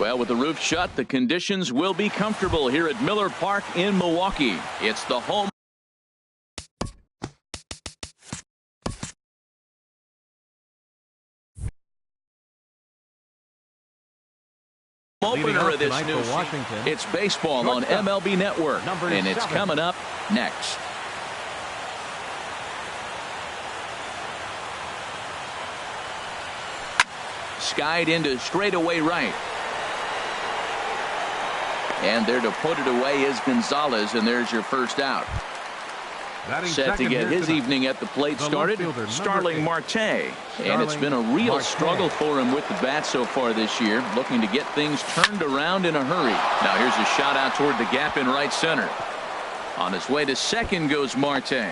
Well, with the roof shut, the conditions will be comfortable here at Miller Park in Milwaukee. It's the home opener of this new season. It's baseball on MLB Network, and it's coming up next. Skied into straightaway right. And there to put it away is Gonzalez, and there's your first out. Set to get his evening at the plate started, Starling Marte. And it's been a real struggle for him with the bat so far this year, looking to get things turned around in a hurry. Now here's a shot out toward the gap in right center. On his way to second goes Marte.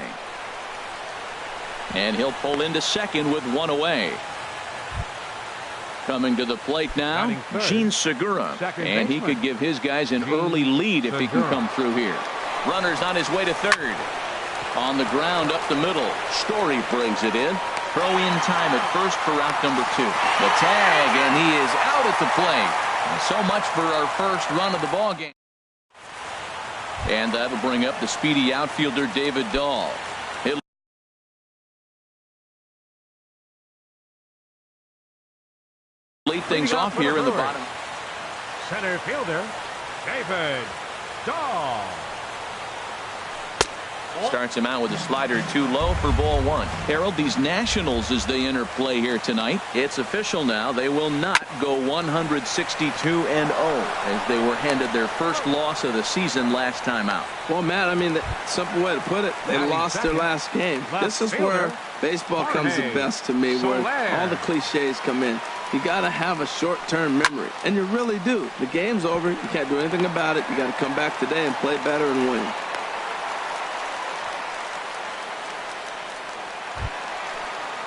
And he'll pull into second with one away. Coming to the plate now, Gene Segura. And he could give his guys an early lead if he can come through here. Runner's on his way to third. On the ground up the middle. Story brings it in. Throw in time at first for out number 2. The tag, and he is out at the plate. And so much for our first run of the ball game. And that'll bring up the speedy outfielder David Dahl. He'll lead things off here in the bottom. Center fielder David Dahl. Starts him out with a slider too low for ball 1. Harold, these Nationals, as they enter play here tonight, it's official now. They will not go 162-0 as they were handed their first loss of the season last time out. Well, Matt, I mean, the simple way to put it, they lost their last game. This is where baseball comes the best to me, where all the cliches come in. You got to have a short-term memory, and you really do. The game's over. You can't do anything about it. You got to come back today and play better and win.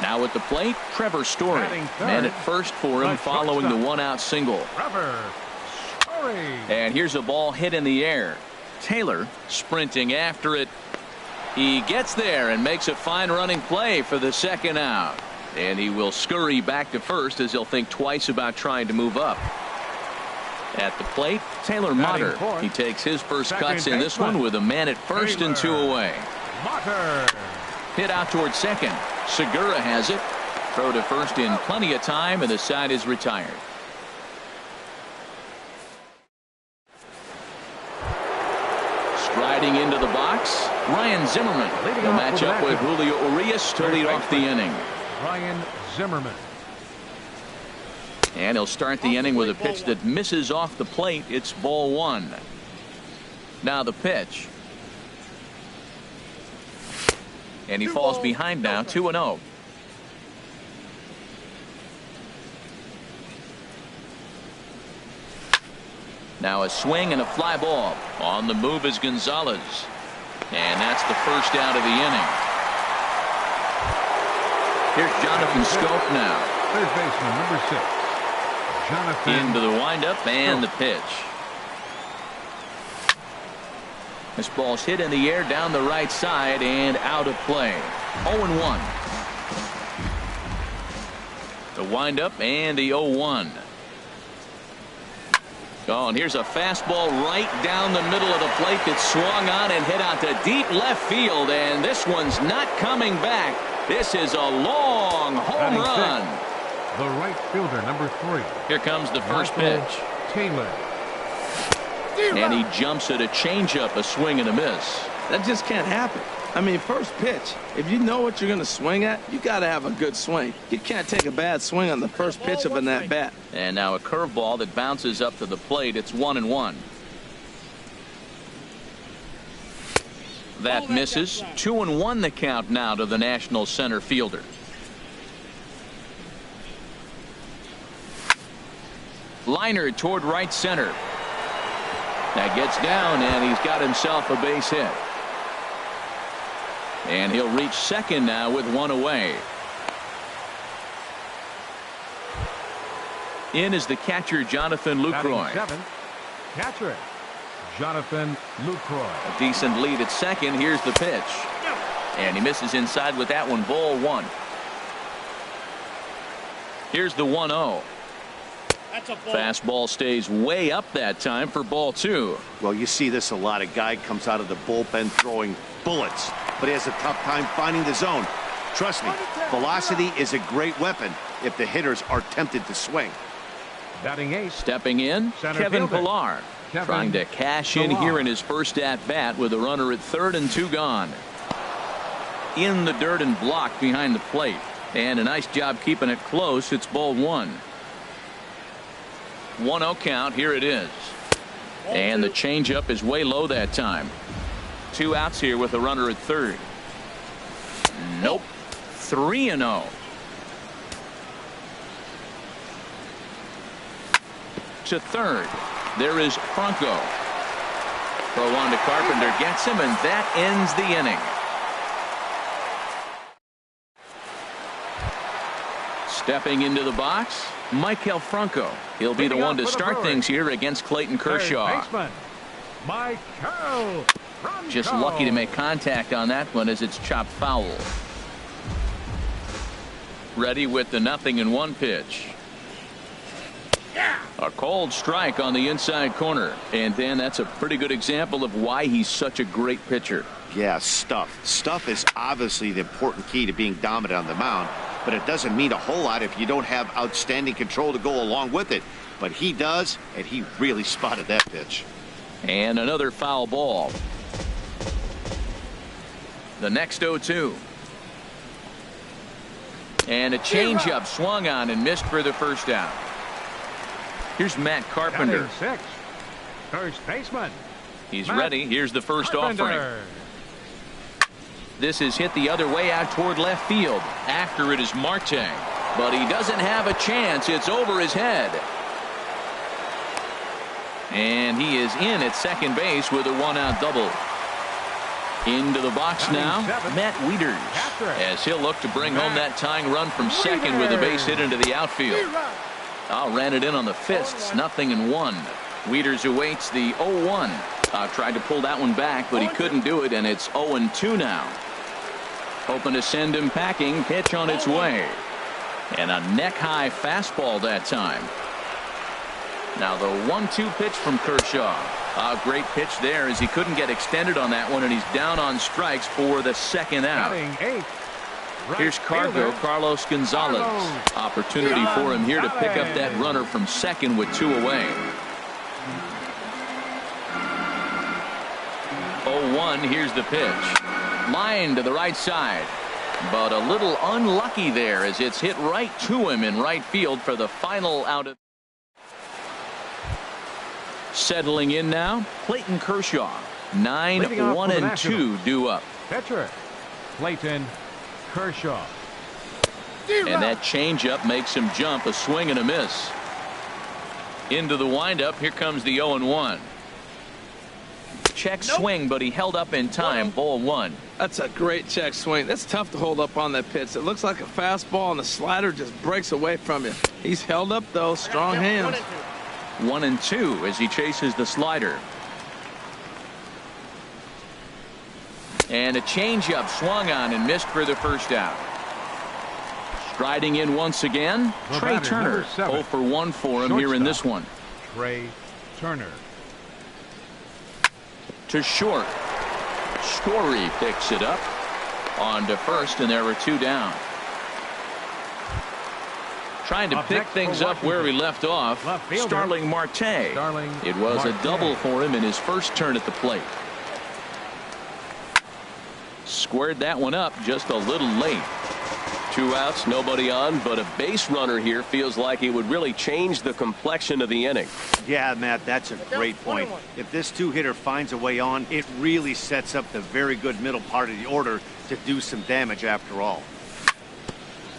Now at the plate, Trevor Story. Man at first for him following the one-out single. And here's a ball hit in the air. Taylor sprinting after it. He gets there and makes a fine running play for the second out. And he will scurry back to first as he'll think twice about trying to move up. At the plate, Taylor Motter. He takes his first cuts in this one with a man at first and 2 away. Hit out towards second. Segura has it. Throw to first in plenty of time, and the side is retired. Striding into the box, Ryan Zimmerman. He'll match up with Julio Urias to lead off the inning. Ryan Zimmerman. And he'll start the inning with a pitch that misses off the plate. It's ball 1. Now the pitch. And he falls behind now, 2-0. Now a swing and a fly ball. On the move is Gonzalez. And that's the first out of the inning. Here's Jonathan Scope now. Third baseman, number 6. Jonathan. Into the windup and the pitch. This ball's hit in the air down the right side and out of play. 0-1. The windup and the 0-1. Oh, and here's a fastball right down the middle of the plate that swung on and hit out to deep left field, and this one's not coming back. This is a long home run. The right fielder, number 3. Here comes the first pitch. Taylor. And he jumps at a changeup, a swing and a miss. That just can't happen. I mean, first pitch, if you know what you're going to swing at, you got to have a good swing. You can't take a bad swing on the first pitch of an at-bat. And now a curveball that bounces up to the plate. It's 1-1. That misses. 2-1 the count now to the National center fielder. Liner toward right center. That gets down, and he's got himself a base hit. And he'll reach second now with one away. In is the catcher, Jonathan Lucroy. Catcher, Jonathan Lucroy. A decent lead at second. Here's the pitch. And he misses inside with that one. Ball 1. Here's the 1-0. Fastball stays way up that time for ball 2. Well, you see this a lot. A guy comes out of the bullpen throwing bullets, but he has a tough time finding the zone. Trust me, velocity is a great weapon if the hitters are tempted to swing. Batting eighth. Stepping in, Kevin Pillar. Trying to cash in here in his first at-bat with a runner at third and 2 gone. In the dirt and blocked behind the plate. And a nice job keeping it close. It's ball 1. 1-0 count. Here it is. And the changeup is way low that time. 2 outs here with a runner at third. Nope. 3-0. To third. There is Franco. Throw on to Carpenter, gets him, and that ends the inning. Stepping into the box, Maikel Franco. He'll be the one to start things here against Clayton Kershaw. Just lucky to make contact on that one as it's chopped foul. Ready with the 0-1 pitch. A cold strike on the inside corner. And Dan, that's a pretty good example of why he's such a great pitcher. Yeah, stuff. Stuff is obviously the important key to being dominant on the mound, but it doesn't mean a whole lot if you don't have outstanding control to go along with it. But he does, and he really spotted that pitch. And another foul ball. The next 0-2. And a changeup swung on and missed for the first out. Here's Matt Carpenter. First baseman. He's ready. Here's the first offering. This is hit the other way out toward left field. After it is Marte. But he doesn't have a chance. It's over his head. And he is in at second base with a 1-out double. Into the box now, Matt Wieters, as he'll look to bring home that tying run from second with a base hit into the outfield. Ran it in on the fists, 0-1. Wieters awaits the 0-1. Tried to pull that one back, but he couldn't do it, and it's 0-2 now. Hoping to send him packing. Pitch on its way. And a neck-high fastball that time. Now the 1-2 pitch from Kershaw. A great pitch there as he couldn't get extended on that one, and he's down on strikes for the second out. Here's Carlos Gonzalez. Opportunity for him here to pick up that runner from second with 2 away. 0-1. Here's the pitch. Line to the right side. But a little unlucky there as it's hit right to him in right field for the final out of. Settling in now, Clayton Kershaw. 9-1-2 due up. Pitcher, Clayton Kershaw. And that changeup makes him jump. A swing and a miss. Into the windup. Here comes the 0-1. Check swing, but he held up in time. Ball 1. That's a great check swing. That's tough to hold up on that pitch. It looks like a fastball, and the slider just breaks away from you. He's held up, though. Strong hands. 1-2 as he chases the slider. And a changeup swung on and missed for the first out. Striding in once again, Trey Turner. 0 for 1 for him here in this one. Trey Turner. To short. Story picks it up. On to first, and there were 2 down. Trying to pick things up where he left off. Starling Marte. It was a double for him in his first turn at the plate. Squared that one up just a little late. 2 outs, nobody on, but a base runner here feels like it would really change the complexion of the inning. Yeah, Matt, that's a great point. If this 2-hitter finds a way on, it really sets up the very good middle part of the order to do some damage after all.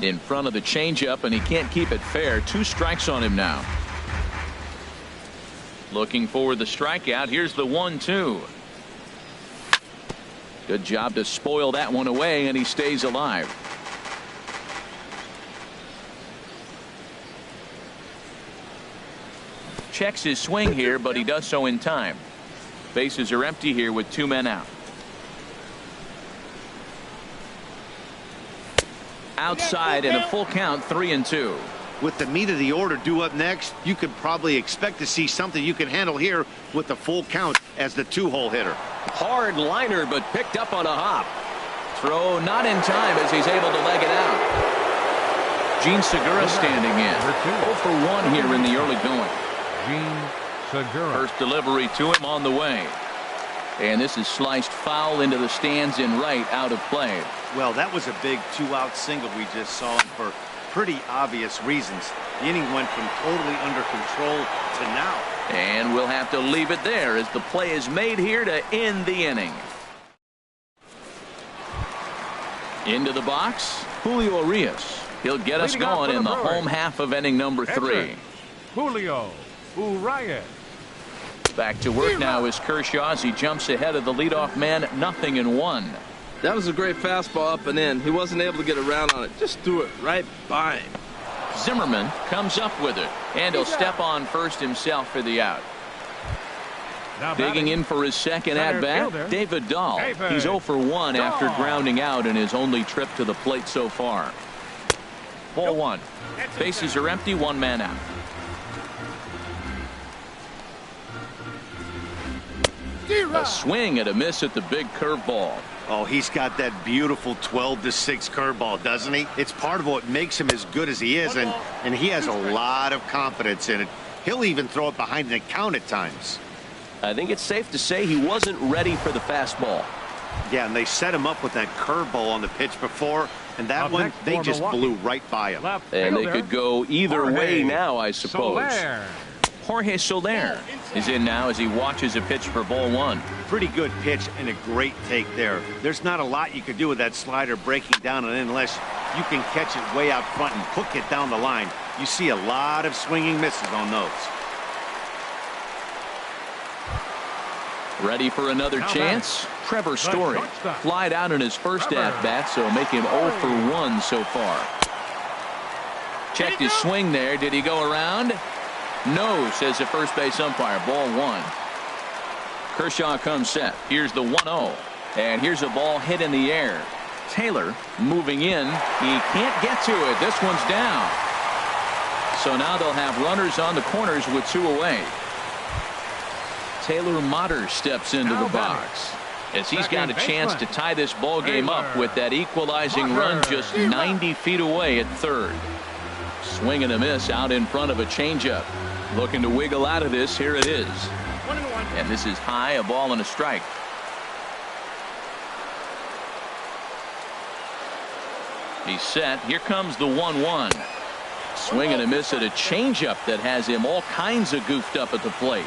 In front of the changeup, and he can't keep it fair. 2 strikes on him now. Looking for the strikeout. Here's the 1-2. Good job to spoil that one away, and he stays alive. Checks his swing here, but he does so in time. Bases are empty here with 2 men out. Outside and a full count, 3-2. With the meat of the order due up next, you could probably expect to see something you can handle here with the full count as the 2-hole hitter. Hard liner, but picked up on a hop. Throw not in time as he's able to leg it out. Gene Segura standing in. 0 for 1 here in the early going. Gene Segura. First delivery to him on the way. And this is sliced foul into the stands in right, out of play. Well, that was a big 2-out single we just saw for pretty obvious reasons. The inning went from totally under control to now. And we'll have to leave it there as the play is made here to end the inning. Into the box, Julio Urias. He'll get us going in the home half of inning number 3. Julio Urias. Back to work now is Kershaw as he jumps ahead of the leadoff man, 0-1. That was a great fastball up and in. He wasn't able to get around on it. Just threw it right by him. Zimmerman comes up with it, and he'll step on first himself for the out. Digging in for his second at-bat, David Dahl. He's 0 for 1 after grounding out in his only trip to the plate so far. Ball 1. Bases are empty, 1 man out. A swing and a miss at the big curveball. Oh, he's got that beautiful 12-6 curveball, doesn't he? It's part of what makes him as good as he is, and he has a lot of confidence in it. He'll even throw it behind an account at times. I think it's safe to say he wasn't ready for the fastball. Yeah, and they set him up with that curveball on the pitch before, and that one, they just blew right by him. And they could go either way now, I suppose. Jorge Soler is in now as he watches a pitch for ball 1. Pretty good pitch and a great take there. There's not a lot you could do with that slider breaking down and in unless you can catch it way out front and hook it down the line. You see a lot of swinging misses on those. Ready for another chance? Trevor Story flied out in his first at-bat, so make him 0 for 1 so far. Checked his swing there. Did he go around? No, says the first base umpire. Ball 1. Kershaw comes set. Here's the 1-0. And here's a ball hit in the air. Taylor moving in. He can't get to it. This one's down. So now they'll have runners on the corners with 2 away. Taylor Motter steps into the box as he's got a chance to tie this ball game up with that equalizing run just 90 feet away at third. Swing and a miss out in front of a changeup. Looking to wiggle out of this. Here it is. And this is high, a ball and a strike. He's set. Here comes the 1-1. Swing and a miss at a changeup that has him all kinds of goofed up at the plate.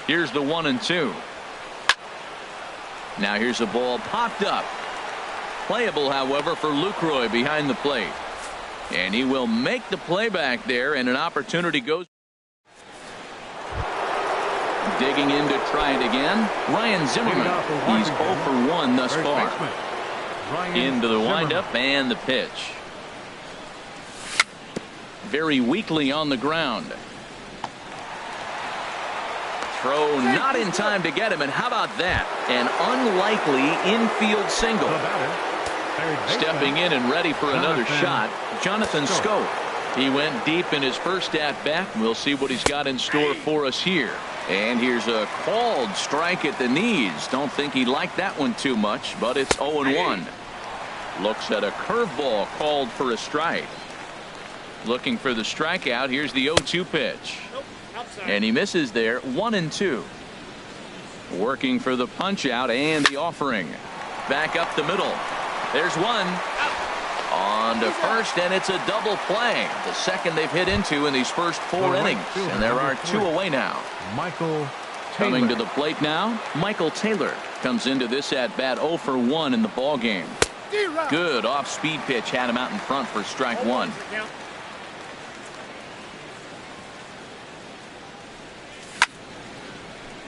Here's the 1-2. Now here's a ball popped up. Playable, however, for Lucroy behind the plate. And he will make the play back there, and an opportunity goes. Digging in to try it again. Ryan Zimmerman. He's 0 for 1 thus far. Into the windup and the pitch. Very weakly on the ground. Throw not in time to get him, and how about that? An unlikely infield single. Stepping in and ready for another shot, Jonathan Scope. He went deep in his first at-bat. We'll see what he's got in store for us here. And here's a called strike at the knees. Don't think he liked that one too much, but it's 0-1. Looks at a curveball called for a strike. Looking for the strikeout. Here's the 0-2 pitch. And he misses there. 1-2. Working for the punch out and the offering. Back up the middle. There's one. On to first, and it's a double play. The second they've hit into in these first 4 innings. And there are 2 away now. Michael Taylor. Coming to the plate now, Michael Taylor comes into this at bat 0 for 1 in the ball game. Good off-speed pitch had him out in front for strike 1.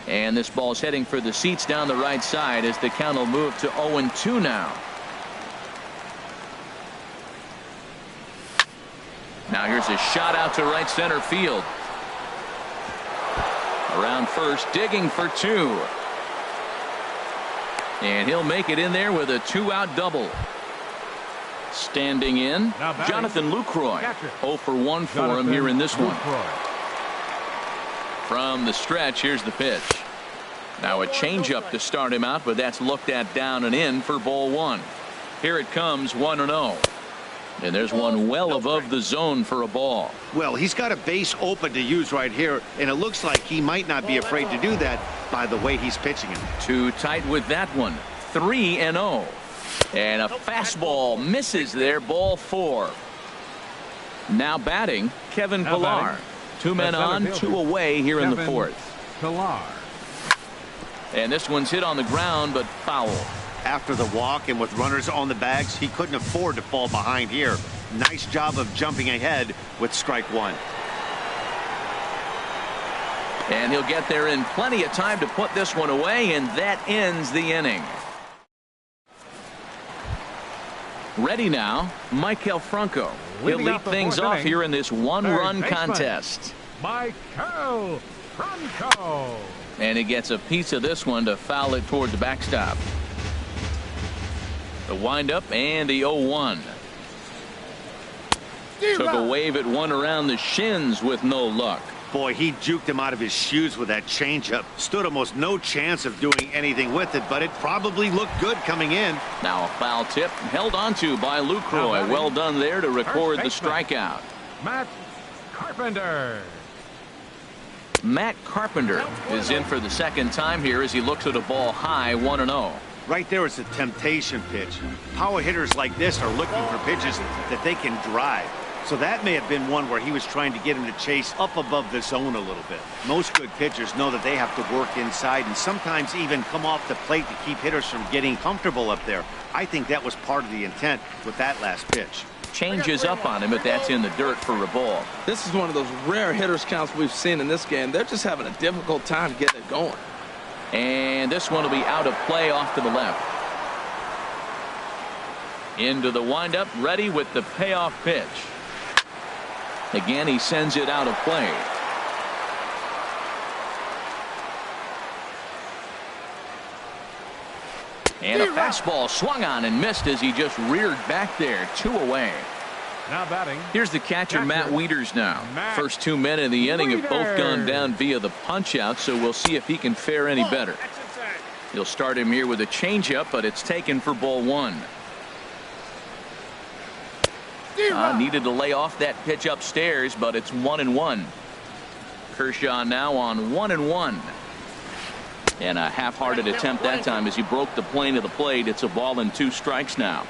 And this ball's heading for the seats down the right side as the count will move to 0-2 now. Now here's a shot out to right center field. Around first, digging for 2. And he'll make it in there with a 2-out double. Standing in, Jonathan Lucroy. 0 for 1 for him here in this one. From the stretch, here's the pitch. Now a changeup to start him out, but that's looked at down and in for ball 1. Here it comes, 1-0. And there's one well above the zone for a ball. Well, he's got a base open to use right here, and it looks like he might not be afraid to do that by the way he's pitching it. Too tight with that one. 3-0. And a fastball misses there, ball 4. Now batting, Kevin Pillar. 2 men on, 2 away here in the 4th. Pillar. And this one's hit on the ground, but foul. After the walk and with runners on the bags, he couldn't afford to fall behind here. Nice job of jumping ahead with strike 1. And he'll get there in plenty of time to put this one away, and that ends the inning. Ready now, Michael Franco. He'll lead things off here in this one-run contest. Michael Franco. And he gets a piece of this one to foul it toward the backstop. The windup and the 0-1. Took a wave at one around the shins with no luck. Boy, he juked him out of his shoes with that changeup. Stood almost no chance of doing anything with it, but it probably looked good coming in. Now a foul tip held onto by Lucroy. Well done there to record the strikeout. Matt Carpenter. Matt Carpenter is in for the second time here as he looks at a ball high, 1-0. Right there is a temptation pitch. Power hitters like this are looking for pitches that they can drive. So that may have been one where he was trying to get him to chase up above the zone a little bit. Most good pitchers know that they have to work inside and sometimes even come off the plate to keep hitters from getting comfortable up there. I think that was part of the intent with that last pitch. Changes up on him, but that's in the dirt for a ball. This is one of those rare hitters counts we've seen in this game. They're just having a difficult time getting it going. And this one will be out of play off to the left. Into the windup, ready with the payoff pitch. Again, he sends it out of play. And a fastball swung on and missed as he just reared back there. 2 away. Now batting. Here's the catcher, Matt Wieters now. First 2 men in the inning have both gone down via the punch-out, so we'll see if he can fare any better. He'll start him here with a changeup, but it's taken for ball 1. Needed to lay off that pitch upstairs, but it's 1-1. Kershaw now on 1-1. And a half-hearted attempt that time as he broke the plane of the plate. It's a ball and 2 strikes now.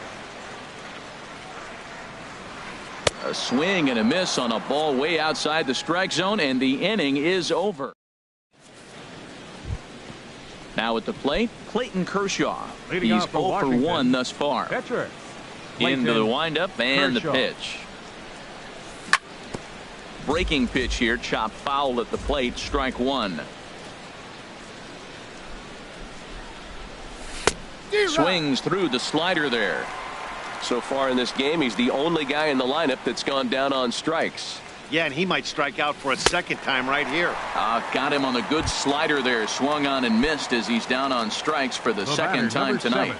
A swing and a miss on a ball way outside the strike zone, and the inning is over. Now at the plate, Clayton Kershaw. He's 0 for 1 thus far. Into the windup and the pitch. Breaking pitch here, chopped foul at the plate, strike 1. Swings through the slider there. So far in this game, he's the only guy in the lineup that's gone down on strikes. Yeah, and he might strike out for a second time right here. Got him on the good slider there. Swung on and missed as he's down on strikes for the second time tonight.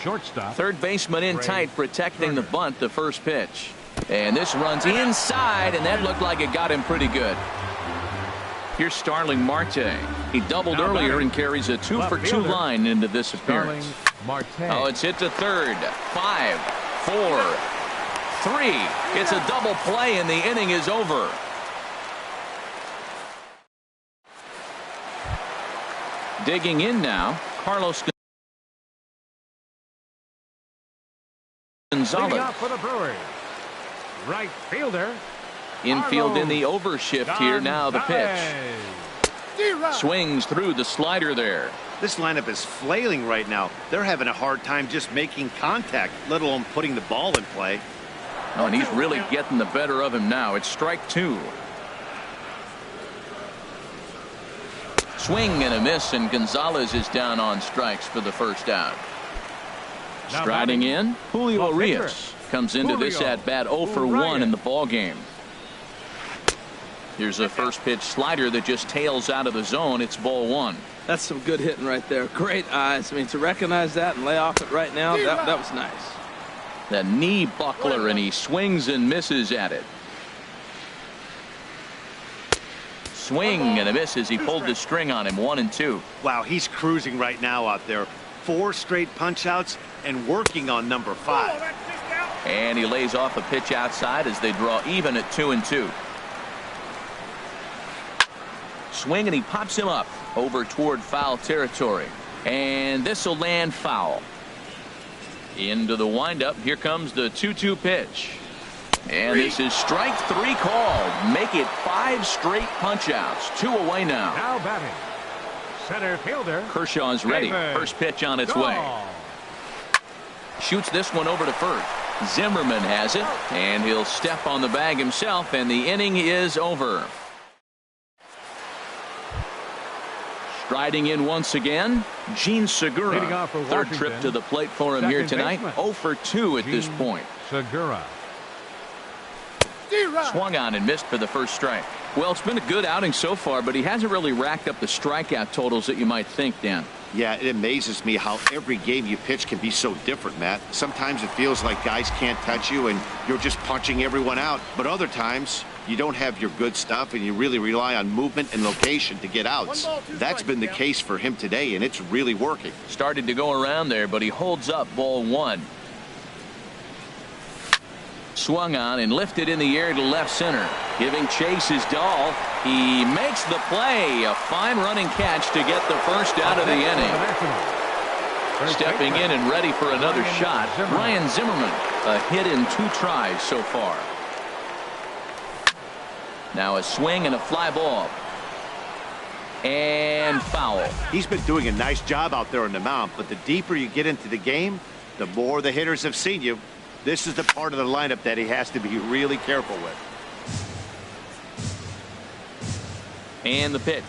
Shortstop. Third baseman in tight, protecting the bunt, the first pitch. And this runs inside, and that looked like it got him pretty good. Here's Starling Marte. He doubled earlier and carries a 2 for 2 line into this appearance. Oh, it's hit to third. 5, 4, 3. It's a double play, and the inning is over. Digging in now, Carlos Gonzalez. For the Brewers. Right fielder. Infield in the overshift here. Now the pitch. Swings through the slider there. This lineup is flailing right now. They're having a hard time just making contact, let alone putting the ball in play. Oh, and he's really getting the better of him now. It's strike 2. Swing and a miss, and Gonzalez is down on strikes for the first out. Striding in, Julio Urias comes into this at bat 0 for 1 in the ball game. Here's a first pitch slider that just tails out of the zone. It's ball 1. That's some good hitting right there. Great eyes. I mean, to recognize that and lay off it right now, that was nice. The knee buckler, and he swings and misses at it. Swing and a miss as he pulled the string on him. 1-2. Wow, he's cruising right now out there. 4 straight punch outs and working on number 5. And he lays off a pitch outside as they draw even at 2-2. Swing, and he pops him up over toward foul territory. And this will land foul. Into the windup. Here comes the 2-2 pitch. And this is strike 3 called. Make it 5 straight punch outs. 2 away now. Now batting, center fielder Kershaw's ready. First pitch on its way. Shoots this one over to first. Zimmerman has it, and he'll step on the bag himself, and the inning is over. Striding in once again, Gene Segura. Third trip to the plate for him here tonight. 0 for 2 at this point. Segura. Swung on and missed for the first strike. Well, it's been a good outing so far, but he hasn't really racked up the strikeout totals that you might think, Dan. Yeah, it amazes me how every game you pitch can be so different, Matt. Sometimes it feels like guys can't touch you and you're just punching everyone out. But other times, you don't have your good stuff and you really rely on movement and location to get outs. That's been the case for him today, and it's really working. Started to go around there, but he holds up ball 1. Swung on and lifted in the air to left center. Giving chase is Dahl. He makes the play. A fine running catch to get the first out of the inning. Stepping in and ready for another shot, Ryan Zimmerman. A hit in 2 tries so far. Now a swing and a fly ball. And foul. He's been doing a nice job out there on the mound, but the deeper you get into the game, the more the hitters have seen you. This is the part of the lineup that he has to be really careful with. And the pitch.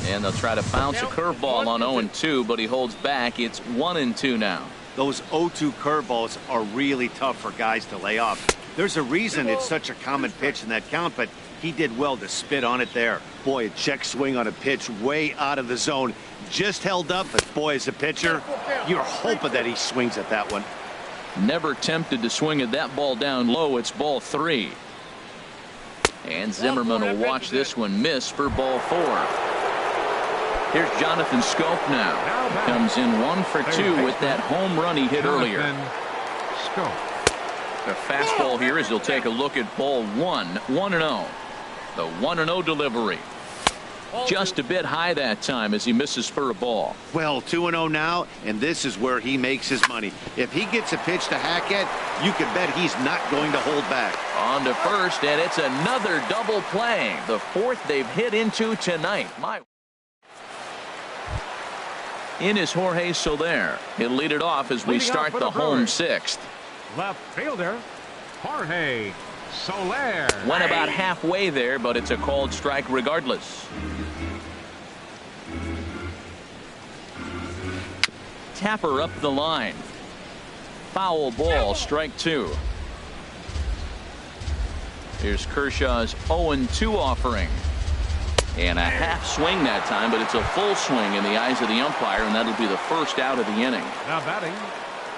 And they'll try to bounce a curveball on 0-2, but he holds back. It's 1-2 now. Those 0-2 curveballs are really tough for guys to lay off. There's a reason it's such a common pitch in that count, but he did well to spit on it there. Boy, a check swing on a pitch way out of the zone. Just held up, but boy, as a pitcher, you're hoping that he swings at that one. Never tempted to swing at that ball down low. It's ball 3. And Zimmerman will watch this one miss for ball 4. Here's Jonathan Scope now. Comes in 1 for 2 with that home run he hit earlier. The fastball here as he'll take a look at ball 1. 1-0. The 1-0 delivery. Just a bit high that time as he misses for a ball. Well, 2-0 now, and this is where he makes his money. If he gets a pitch to hack at, you can bet he's not going to hold back. On to first, and it's another double play. The 4th they've hit into tonight. In is Jorge Soler. He'll lead it off as we start the home 6th. Left fielder, Jorge Soler. Went about halfway there, but it's a called strike regardless. Tapper up the line. Foul ball, strike 2. Here's Kershaw's 0-2 offering. And a half swing that time, but it's a full swing in the eyes of the umpire, and that'll be the first out of the inning. Now batting.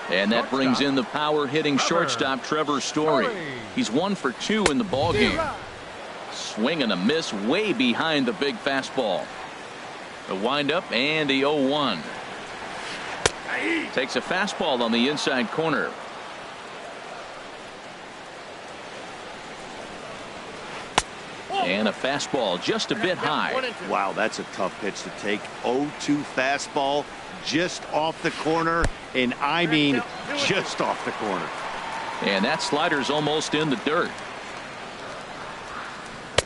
And that brings in the power hitting shortstop Trevor Story. He's 1 for 2 in the ball game. Swing and a miss way behind the big fastball. The windup and the 0-1. Takes a fastball on the inside corner. And a fastball just a bit high. Wow, that's a tough pitch to take. 0-2 fastball just off the corner, and I mean just off the corner. And that slider's almost in the dirt.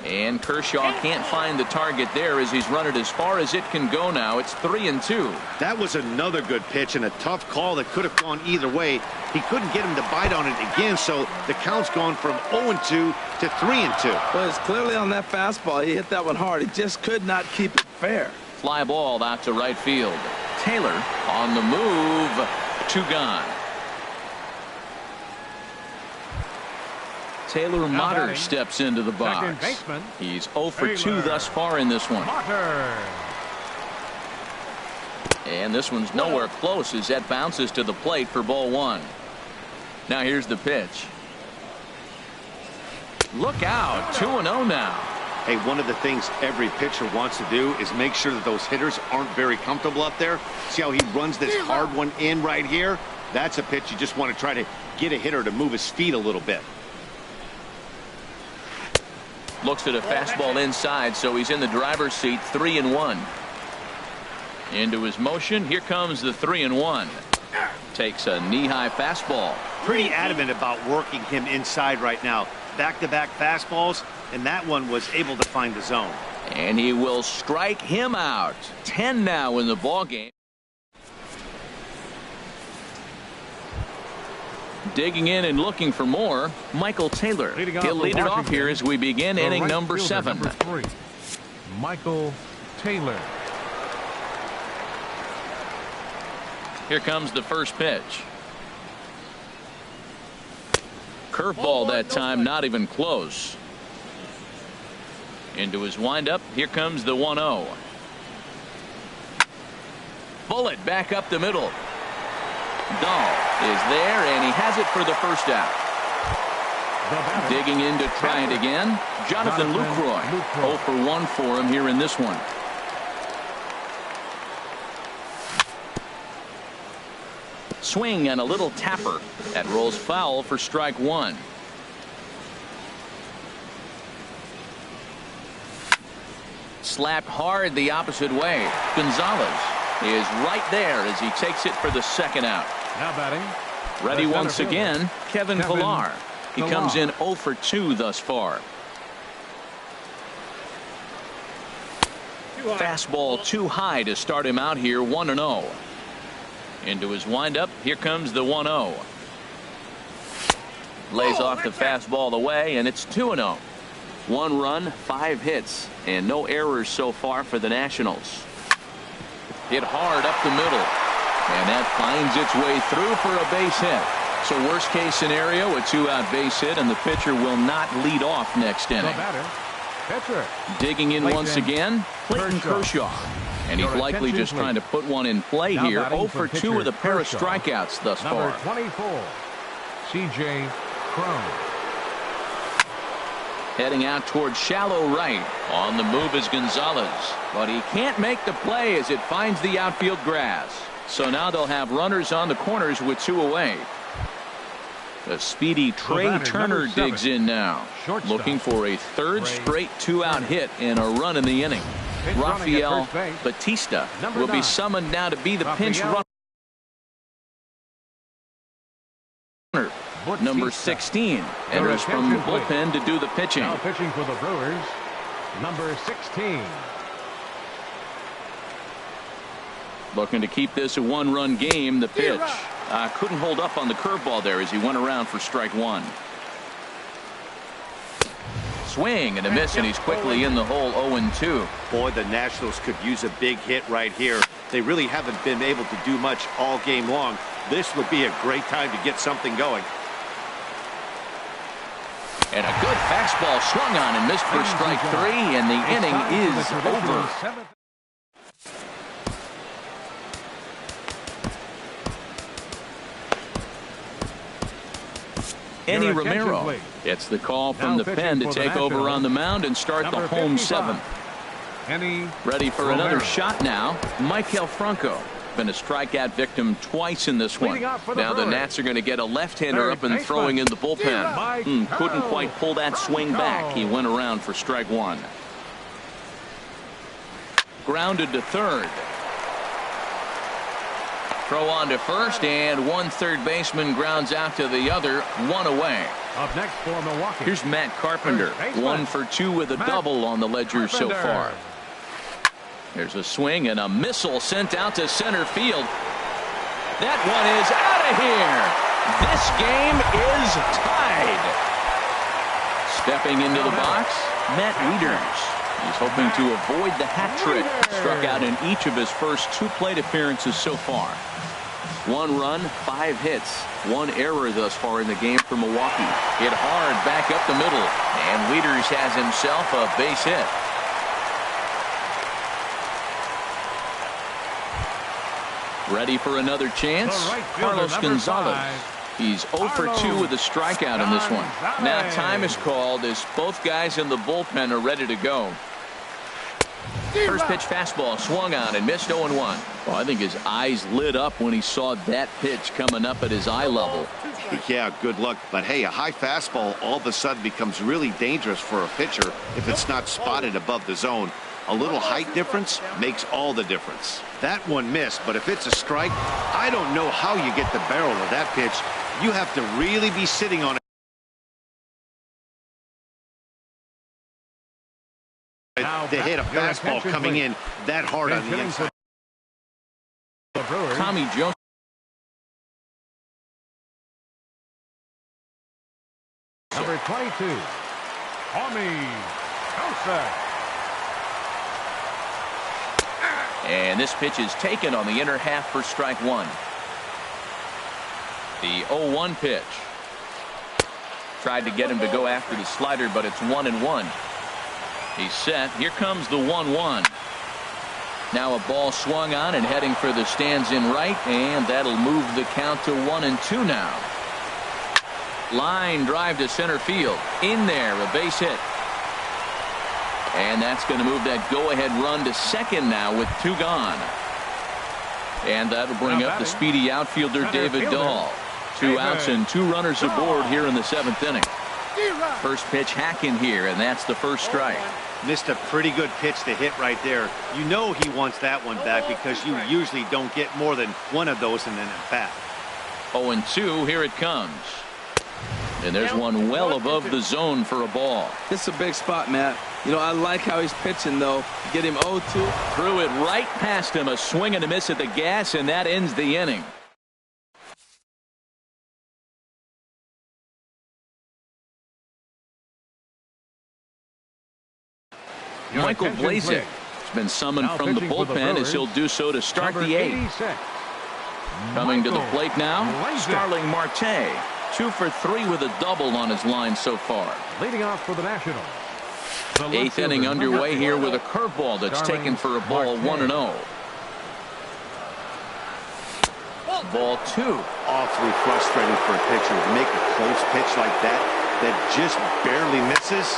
And Kershaw can't find the target there as he's run it as far as it can go now. It's 3-2. That was another good pitch and a tough call that could have gone either way. He couldn't get him to bite on it again, so the count's gone from 0-2 to 3-2. Well, it's clearly on that fastball. He hit that one hard. He just could not keep it fair. Fly ball out to right field. Taylor on the move. 2 gone. Taylor Motter steps into the box. He's 0 for 2 thus far in this one. And this one's nowhere close as that bounces to the plate for ball one. Now here's the pitch. Look out, 2-0 now. Hey, one of the things every pitcher wants to do is make sure that those hitters aren't very comfortable up there. See how he runs this hard one in right here? That's a pitch you just want to try to get a hitter to move his feet a little bit. Looks at a fastball inside, so he's in the driver's seat. 3-1. Into his motion. Here comes the 3-1. Takes a knee-high fastball. Pretty adamant about working him inside right now. Back-to-back fastballs, and that one was able to find the zone. And he will strike him out. 10 now in the ball game. Digging in and looking for more, Michael Taylor. He'll lead it off here as we begin inning number 7. Number 3, Michael Taylor. Here comes the first pitch. Curveball that time, not even close. Into his windup. Here comes the 1-0. Bullet back up the middle. Dahl is there, and he has it for the first out. Digging in to try it again, Jonathan Lucroy. 0 for 1 for him here in this one. Swing and a little tapper. That rolls foul for strike one. Slapped hard the opposite way. Gonzalez is right there as he takes it for the second out. Now batting. Ready once again, Kevin Pillar. He comes in 0 for 2 thus far. Fastball too high to start him out here. 1-0. Into his windup. Here comes the 1-0. Lays off the fastball away, and it's 2-0. 1 run, 5 hits, and no errors so far for the Nationals. Hit hard up the middle, and that finds its way through for a base hit. So worst case scenario, a 2-out base hit, and the pitcher will not lead off next inning. Digging in once again, Clayton Kershaw. And he's likely just trying to put one in play here. 0 for 2 with a pair of strikeouts thus far. Number 24, C.J. Cron. Heading out towards shallow right. On the move is Gonzalez. But he can't make the play as it finds the outfield grass. So now they'll have runners on the corners with 2 away. The speedy Trey Turner digs in now. Looking for a third straight 2-out hit and a run in the inning. Rafael Batista will be summoned now to be the pinch runner. Number 16 enters from the bullpen to do the pitching. Now pitching for the Brewers, number 16. Looking to keep this a 1-run game. The pitch couldn't hold up on the curveball there as he went around for strike one. Swing and a miss, and he's quickly in the hole. 0-2. Boy, the Nationals could use a big hit right here. They really haven't been able to do much all game long. This would be a great time to get something going. And a good fastball swung on and missed for strike 3, and the inning is over. Eddie Romero gets the call from the pen to take over on the mound and start the home 7th. Ready for another shot now. Maikel Franco. Been a strikeout victim twice in this one. Now the Nats are going to get a left-hander up and throwing in the bullpen. Couldn't quite pull that swing back. He went around for strike 1. Grounded to third. Throw on to first, and one third baseman grounds out to the other. 1 away. Up next for Milwaukee. Here's Matt Carpenter. 1 for 2 with a double on the ledger so far. There's a swing and a missile sent out to center field. That one is out of here. This game is tied. Stepping into the box, Matt Wieters. He's hoping to avoid the hat trick. Struck out in each of his first 2 plate appearances so far. 1 run, 5 hits, 1 error thus far in the game for Milwaukee. Hit hard back up the middle, and Wieters has himself a base hit. Ready for another chance. Carlos Gonzalez. He's 0 for 2 with a strikeout in this one. Now time is called as both guys in the bullpen are ready to go. First pitch fastball swung on and missed 0-1. Well, I think his eyes lit up when he saw that pitch coming up at his eye level. Yeah, good luck. But hey, a high fastball all of a sudden becomes really dangerous for a pitcher if it's not spotted above the zone. A little height difference makes all the difference. That one missed, but if it's a strike, I don't know how you get the barrel of that pitch. You have to really be sitting on it to hit a fastball coming in that hard on the inside. Tommy Jones. Number 22, Tommy Joseph. And this pitch is taken on the inner half for strike one. The 0-1 pitch. Tried to get him to go after the slider, but it's 1-1. He's set. Here comes the 1-1. Now a ball swung on and heading for the stands in right, and that'll move the count to 1-2 now. Line drive to center field. In there, a base hit. And that's going to move that go-ahead run to second now with 2 gone. And that'll bring up the speedy outfielder David Dahl. 2 outs and 2 runners aboard here in the 7th inning. First pitch hacking here, and that's the first strike. Missed a pretty good pitch to hit right there. You know he wants that one back because you usually don't get more than one of those in an at-bat. 0-2, here it comes. And there's one well above the zone for a ball. It's a big spot, Matt. You know, I like how he's pitching, though. Get him 0-2. Threw it right past him. A swing and a miss at the gas, and that ends the inning. Michael Blazek has been summoned from the bullpen as he'll do so to start the 8th. Coming to the plate now, Starling Marte. 2 for 3 with a double on his line so far. Leading off for the Nationals. 8th inning underway here with a curveball that's taken for a ball 1-0. Ball 2. Awfully frustrating for a pitcher to make a close pitch like that just barely misses.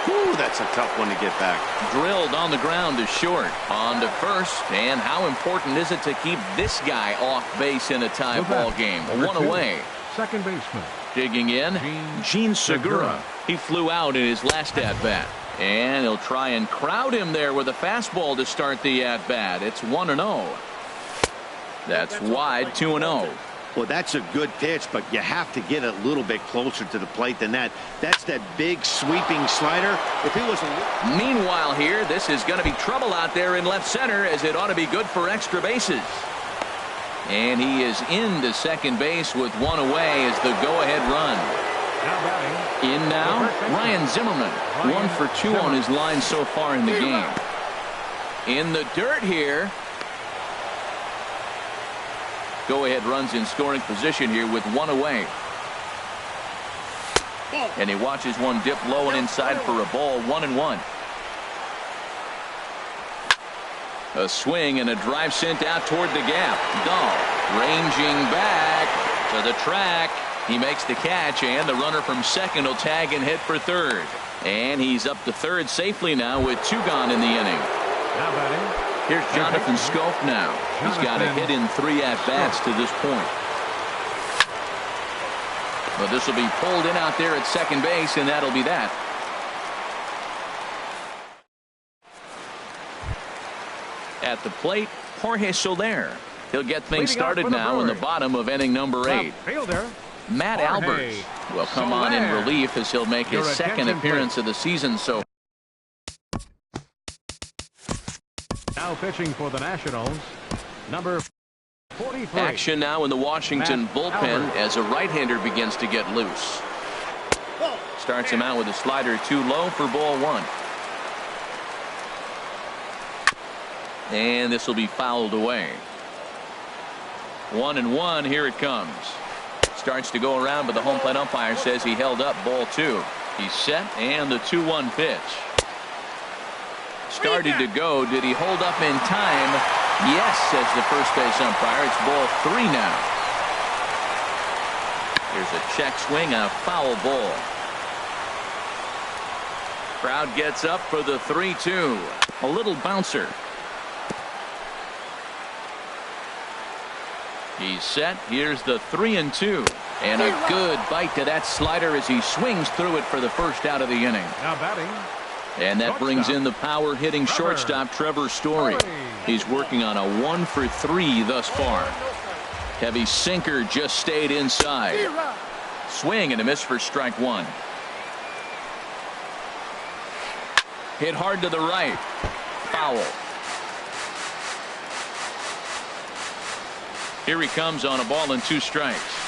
Ooh, that's a tough one to get back. Drilled on the ground to short. On to first. And how important is it to keep this guy off base in a tie ball game? 1 away. Second baseman. Digging in, Gene Segura. He flew out in his last at-bat. And he'll try and crowd him there with a fastball to start the at-bat. It's 1-0. That's wide, 2-0. Well, that's a good pitch, but you have to get a little bit closer to the plate than that. That's that big sweeping slider. If it was Meanwhile here, this is going to be trouble out there in left center, as it ought to be good for extra bases. And he is into second base with 1 away as the go-ahead run. In now, Ryan Zimmerman. 1 for 2 on his line so far in the game. In the dirt here. Go-ahead runs in scoring position here with 1 away. And he watches one dip low and inside for a ball. 1-1. A swing and a drive sent out toward the gap. Dahl ranging back to the track. He makes the catch, and the runner from second will tag and hit for third. And he's up to third safely now with 2 gone in the inning. Here's Jonathan Scope now. He's got a hit in 3 at-bats to this point. But this will be pulled in out there at second base, and that'll be that. At the plate, Jorge Soler. He'll get things started now in the bottom of inning number 8. Matt Alberts will come on in relief as he'll make his second appearance of the season. So now pitching for the Nationals, number 43. Action now in the Washington bullpen as a right-hander begins to get loose. Starts him out with a slider too low for ball 1. And this will be fouled away. 1-1. Here it comes. Starts to go around, but the home plate umpire says he held up ball 2. He's set, and the 2-1 pitch. Started to go. Did he hold up in time? Yes, says the first base umpire. It's ball 3 now. Here's a check swing, a foul ball. Crowd gets up for the 3-2. A little bouncer. He's set. Here's the 3-2. And a good bite to that slider as he swings through it for the first out of the inning. Now batting. And that brings in the power hitting shortstop Trevor Story. He's working on a 1 for 3 thus far. Heavy sinker just stayed inside. Swing and a miss for strike 1. Hit hard to the right. Foul. Here he comes on a ball and 2 strikes.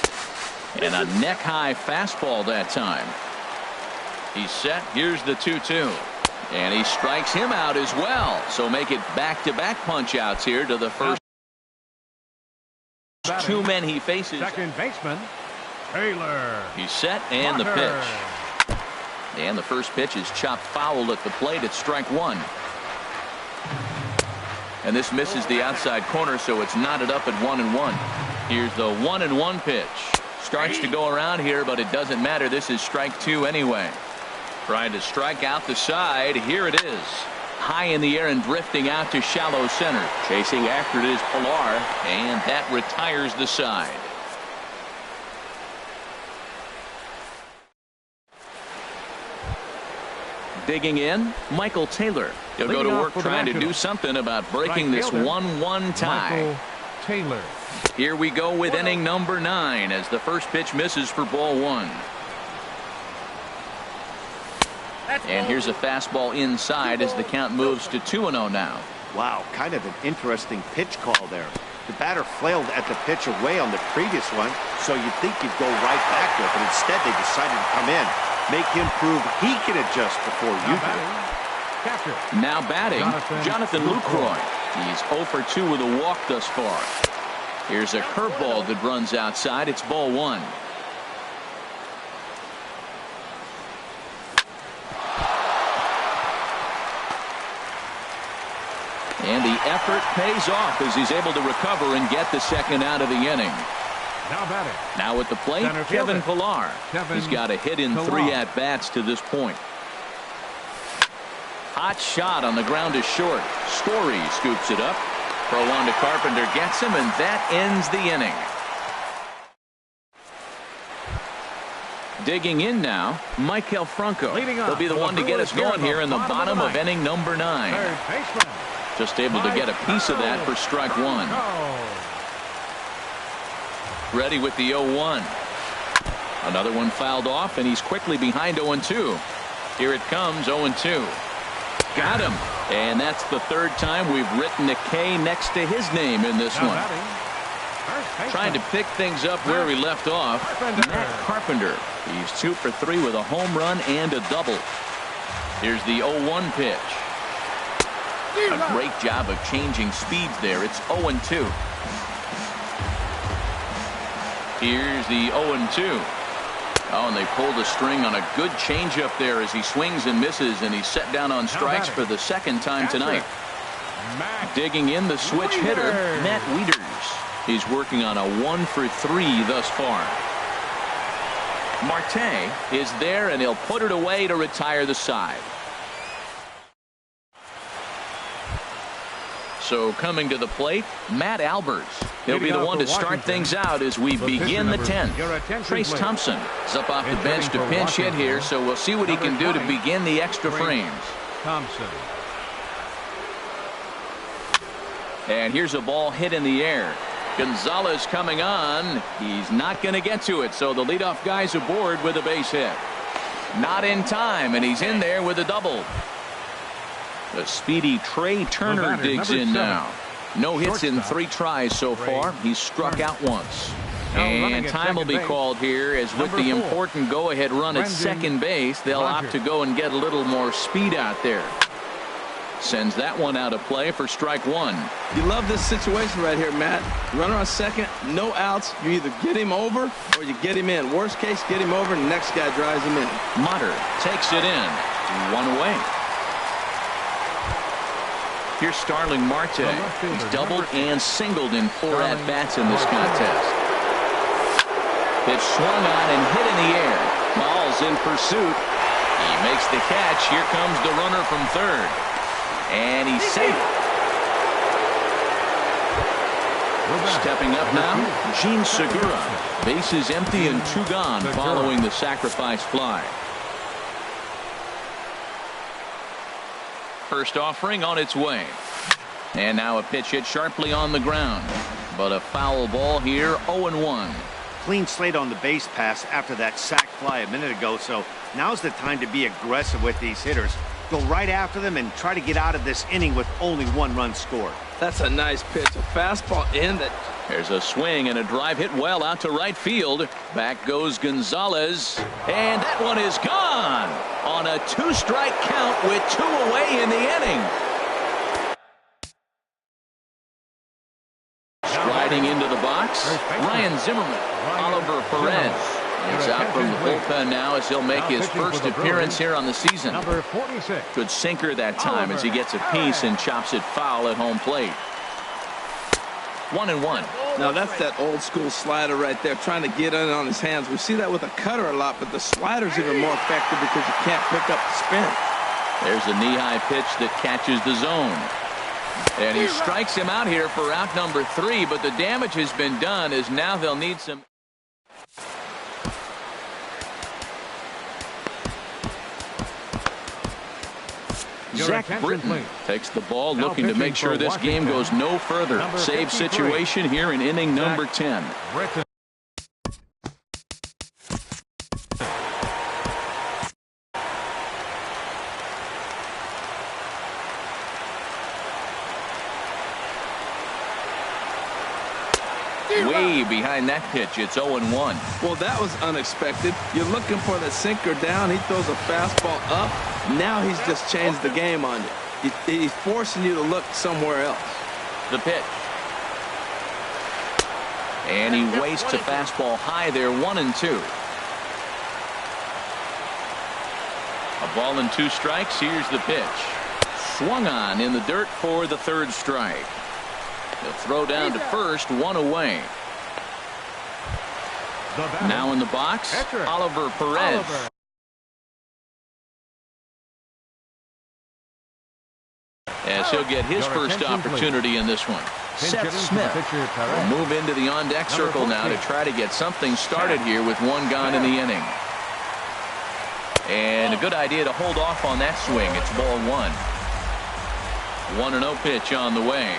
And a neck high fastball that time. He's set. Here's the 2-2. And he strikes him out as well. So make it back-to-back punch outs here to the first 2 men he faces. Second baseman Taylor. He's set and the pitch. And the first pitch is chopped foul at the plate at strike 1. And this misses the outside corner, so it's knotted up at 1-1. Here's the 1-1 pitch. Starts to go around here, but it doesn't matter. This is strike 2 anyway. Trying to strike out the side. Here it is. High in the air and drifting out to shallow center. Chasing after it is Pilar, and that retires the side. Digging in, Michael Taylor. He'll go to work trying to do something about breaking this 1-1 tie. Michael Taylor. Here we go with inning number 9 as the first pitch misses for ball 1. And here's a fastball inside as the count moves to 2-0 now. Wow, kind of an interesting pitch call there. The batter flailed at the pitch away on the previous one, so you'd think you'd go right back there, but instead they decided to come in, make him prove he can adjust before you do. Now batting, Jonathan Lucroy. He's 0 for 2 with a walk thus far. Here's a curveball that runs outside. It's ball 1. And the effort pays off as he's able to recover and get the second out of the inning. Now batting. Now at the plate, Kevin Pilar. He's got a hit in 3 at-bats to this point. Hot shot on the ground is short. Story scoops it up. Throw on to Carpenter gets him, and that ends the inning. Digging in now, Michael Franco. He'll be the one to get us going here in the bottom of inning number 9. Third baseman. Just able to get a piece of that for strike 1. Ready with the 0-1. Another one fouled off, and he's quickly behind 0-2. Here it comes, 0-2. Got him. And that's the 3rd time we've written a K next to his name in this one. Trying to pick things up where we left off. Matt Carpenter. He's 2 for 3 with a home run and a double. Here's the 0-1 pitch. A great job of changing speeds there. It's 0-2. Here's the 0-2. Oh, and they pulled a string on a good changeup there as he swings and misses, and he's set down on strikes for the 2nd time tonight. Digging in, the switch hitter, Matt Wieters. He's working on a 1 for 3 thus far. Marte is there, and he'll put it away to retire the side. So coming to the plate, Matt Albers. He'll be the one to start things out as we begin the 10th. Trace Thompson is up off the bench to pinch hit here, so we'll see what he can do to begin the extra frames. Thompson. And here's a ball hit in the air. Gonzalez coming on. He's not going to get to it, so the leadoff guy's aboard with a base hit. Not in time, and he's in there with a double. The speedy Trey Turner digs in now. No hits in 3 tries so far. He's struck out once. And time will be called here as with the important go-ahead run at second base, they'll opt to go and get a little more speed out there. Sends that one out of play for strike 1. You love this situation right here, Matt. Runner on second, no outs. You either get him over or you get him in. Worst case, get him over and the next guy drives him in. Motter takes it in. 1 away. Here's Starling Marte. He's doubled and singled in 4 at-bats in this contest. It's swung on and hit in the air. Ball's in pursuit. He makes the catch. Here comes the runner from third. And he's safe. Stepping up now, Gene Segura. Bases empty and 2 gone following the sacrifice fly. First offering on its way. And now a pitch hit sharply on the ground. But a foul ball here, 0-1. Clean slate on the base pass after that sac fly a minute ago, so now's the time to be aggressive with these hitters. Go right after them and try to get out of this inning with only 1 run scored. That's a nice pitch. A fastball in that. There's a swing and a drive hit well out to right field. Back goes Gonzalez. And that one is gone on a 2-strike count with 2 away in the inning. Striding into the box, Ryan Zimmerman. Oliver Perez is out from the bullpen now as he'll make his first appearance here on the season. Number 46. Good sinker that time as he gets a piece and chops it foul at home plate. 1-1. Now that's that old school slider right there, trying to get in on his hands. We see that with a cutter a lot, but the slider's even more effective because you can't pick up the spin. There's a knee-high pitch that catches the zone. And he strikes him out here for out number 3, but the damage has been done as now they'll need some. Zach Britton takes the ball, looking to make sure this game goes no further. Save situation here in inning number 10. Way behind that pitch. It's 0-1. Well, that was unexpected. You're looking for the sinker down. He throws a fastball up. Now he's just changed the game on you. He's forcing you to look somewhere else. The pitch. And he wastes a fastball high there, 1-2. A ball and 2 strikes. Here's the pitch. Swung on in the dirt for the 3rd strike. He'll throw down to first, 1 away. Now in the box, Oliver Perez. As he'll get his first opportunity in this one. Seth Smith will move into the on-deck circle now to try to get something started here with 1 gone in the inning. And a good idea to hold off on that swing. It's ball 1. 1-0 pitch on the way.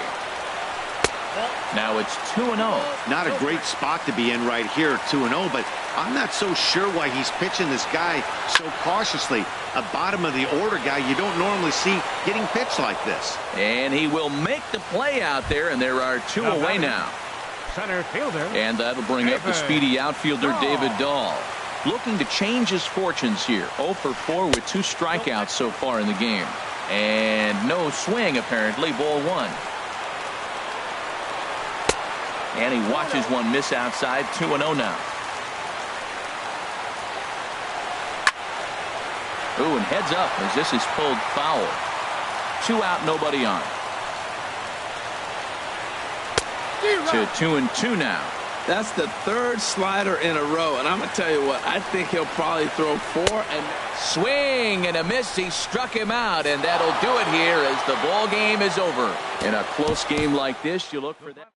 Now it's 2-0. Not a great spot to be in right here, 2-0, but I'm not so sure why he's pitching this guy so cautiously. A bottom of the order guy you don't normally see getting pitched like this. And he will make the play out there, and there are 2 away now. Center fielder. And that'll bring up the speedy outfielder David Dahl. Looking to change his fortunes here. 0 for 4 with 2 strikeouts so far in the game. And no swing apparently. Ball 1. And he watches one miss outside. 2-0 now. Ooh, and heads up as this is pulled foul. 2 out, nobody on. To 2-2 now. That's the 3rd slider in a row, and I'm going to tell you what, I think he'll probably throw 4 and swing and a miss. He struck him out, and that'll do it here as the ball game is over. In a close game like this, you look for that.